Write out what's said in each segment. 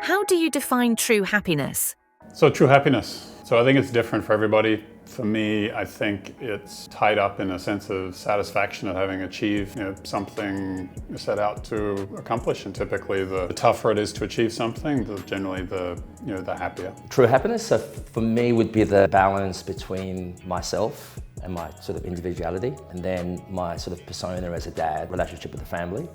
How do you define true happiness? So true happiness. So I think it's different for everybody. For me, I think it's tied up in a sense of satisfaction of having achieved something you set out to accomplish. And typically, the tougher it is to achieve something, generally the happier. True happiness, so for me, would be the balance between myself and my sort of individuality, and then my sort of persona as a dad, relationship with the family,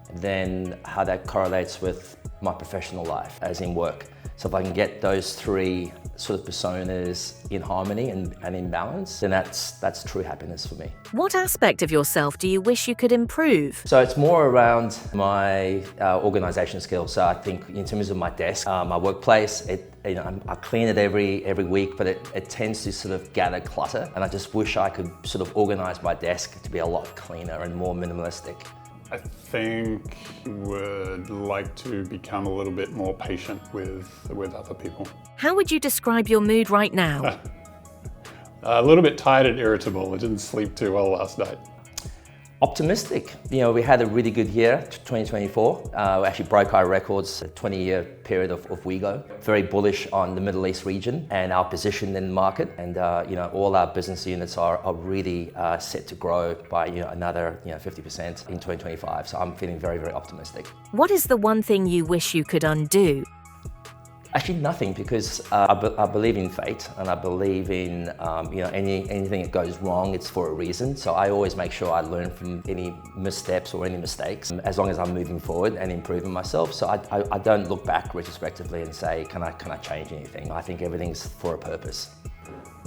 and then how that correlates with my professional life, as in work. So if I can get those three sort of personas in harmony and in balance, then that's true happiness for me. What aspect of yourself do you wish you could improve? So it's more around my organisation skills. So I think in terms of my desk, my workplace, I clean it every week, but it tends to sort of gather clutter, and I just wish I could sort of organise my desk to be a lot cleaner and more minimalistic. I think would like to become a little bit more patient with other people. How would you describe your mood right now? A little bit tired and irritable. I didn't sleep too well last night. Optimistic. We had a really good year, 2024. We actually broke our records, a 20-year period of WeGo. Very bullish on the Middle East region and our position in the market. And all our business units are really set to grow by another 50% in 2025. So I'm feeling very, very optimistic. What is the one thing you wish you could undo? Actually, nothing, because I believe in fate, and I believe in anything that goes wrong, it's for a reason. So I always make sure I learn from any missteps or any mistakes, as long as I'm moving forward and improving myself. So I don't look back retrospectively and say, can I change anything? I think everything's for a purpose.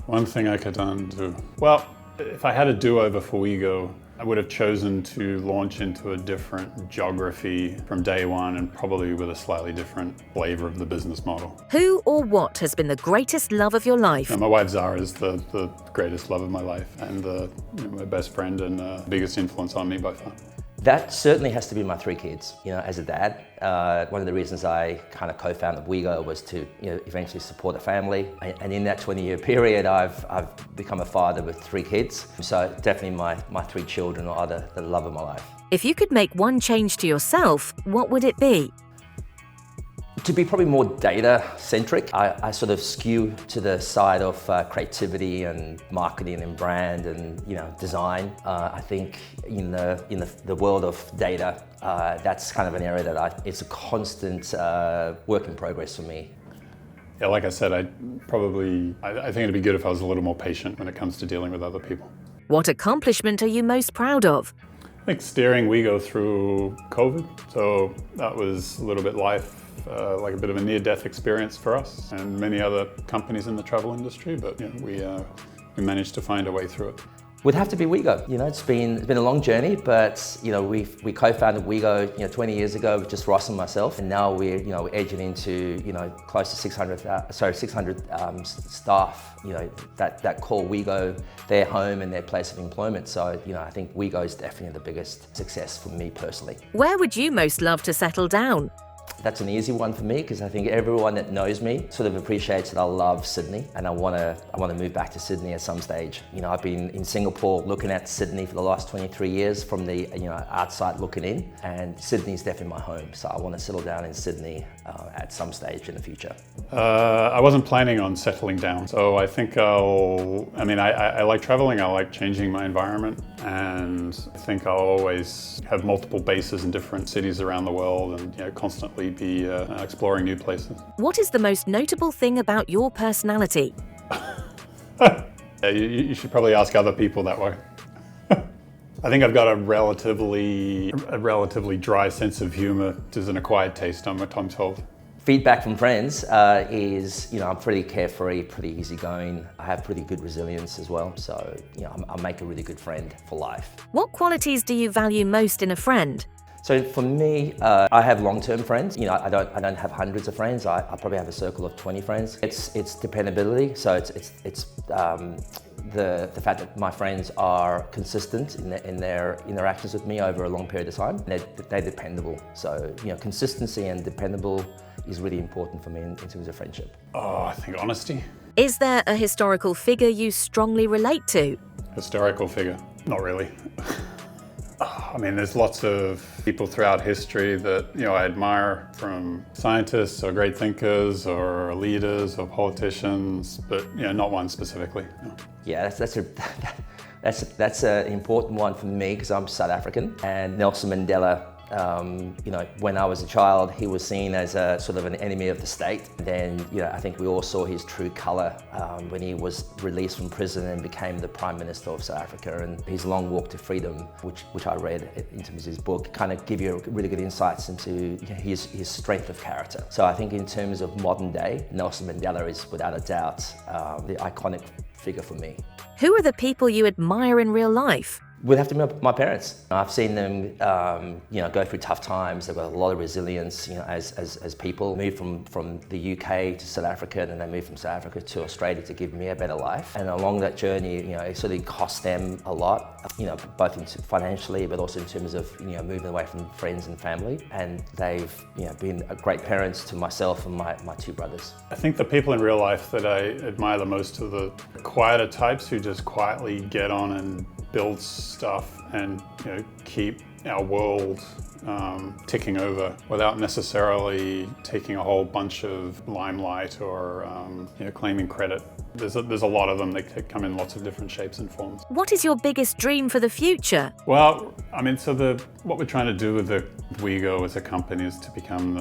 One thing I could undo. Well, if I had a do-over for WeGo, I would have chosen to launch into a different geography from day one, and probably with a slightly different flavor of the business model. Who or what has been the greatest love of your life? My wife Zara is the greatest love of my life, and my best friend and biggest influence on me by far. That certainly has to be my three kids. As a dad, one of the reasons I kind of co-founded WeGo was to eventually support a family. And in that 20-year period, I've become a father with three kids. So definitely my three children are the love of my life. If you could make one change to yourself, what would it be? To be probably more data-centric. I sort of skew to the side of creativity and marketing and brand and design. I think in the world of data, that's kind of an area that it's a constant work in progress for me. Yeah, like I said, I think it'd be good if I was a little more patient when it comes to dealing with other people. What accomplishment are you most proud of? I think steering WeGo through COVID. So that was a little bit like a bit of a near-death experience for us and many other companies in the travel industry, but we managed to find a way through it. Would have to be WeGo. It's been a long journey, but we co-founded WeGo 20 years ago with just Ross and myself, and now we're edging into close to 600 staff that call WeGo their home and their place of employment. So I think WeGo is definitely the biggest success for me personally. Where would you most love to settle down? That's an easy one for me, because I think everyone that knows me sort of appreciates that I love Sydney, and I want to move back to Sydney at some stage. I've been in Singapore looking at Sydney for the last 23 years from the outside looking in, and Sydney's definitely my home. So I want to settle down in Sydney at some stage in the future. I wasn't planning on settling down, so I think I like traveling. I like changing my environment, and I think I'll always have multiple bases in different cities around the world, and constantly be exploring new places. What is the most notable thing about your personality? You should probably ask other people that way. I think I've got a relatively dry sense of humor, which is an acquired taste, I'm told. Feedback from friends is, I'm pretty carefree, pretty easygoing. I have pretty good resilience as well. So, I make a really good friend for life. What qualities do you value most in a friend? So for me, I have long-term friends. I don't have hundreds of friends. I probably have a circle of 20 friends. It's dependability. So it's the fact that my friends are consistent in their interactions with me over a long period of time. They're dependable. So consistency and dependable is really important for me in terms of friendship. Oh, I think honesty. Is there a historical figure you strongly relate to? Historical figure? Not really. I mean, there's lots of people throughout history that, I admire, from scientists or great thinkers or leaders or politicians, but, not one specifically. No. Yeah, that's an important one for me because I'm South African, and Nelson Mandela. When I was a child, he was seen as a sort of an enemy of the state. Then, I think we all saw his true colour when he was released from prison and became the Prime Minister of South Africa. And his long walk to freedom, which I read in terms of his book, kind of give you really good insights into his strength of character. So I think in terms of modern day, Nelson Mandela is without a doubt the iconic figure for me. Who are the people you admire in real life? Would have to be my parents. I've seen them, go through tough times. They've got a lot of resilience, as people move from the UK to South Africa, and then they move from South Africa to Australia to give me a better life. And along that journey, it sort of cost them a lot, both financially, but also in terms of, moving away from friends and family. And they've, been great parents to myself and my two brothers. I think the people in real life that I admire the most are the quieter types who just quietly get on and build stuff and keep our world ticking over without necessarily taking a whole bunch of limelight or claiming credit. There's a lot of them that come in lots of different shapes and forms. What is your biggest dream for the future? Well, I mean, what we're trying to do with the Ouigo as a company is to become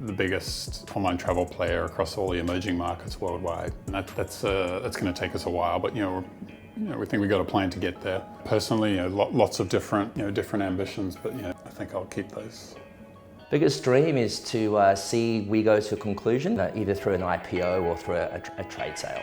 the biggest online travel player across all the emerging markets worldwide. And that's going to take us a while, but we think we got a plan to get there. Personally, lots of different ambitions, but I think I'll keep those. Biggest dream is to see Ouigo to a conclusion, either through an IPO or through a trade sale.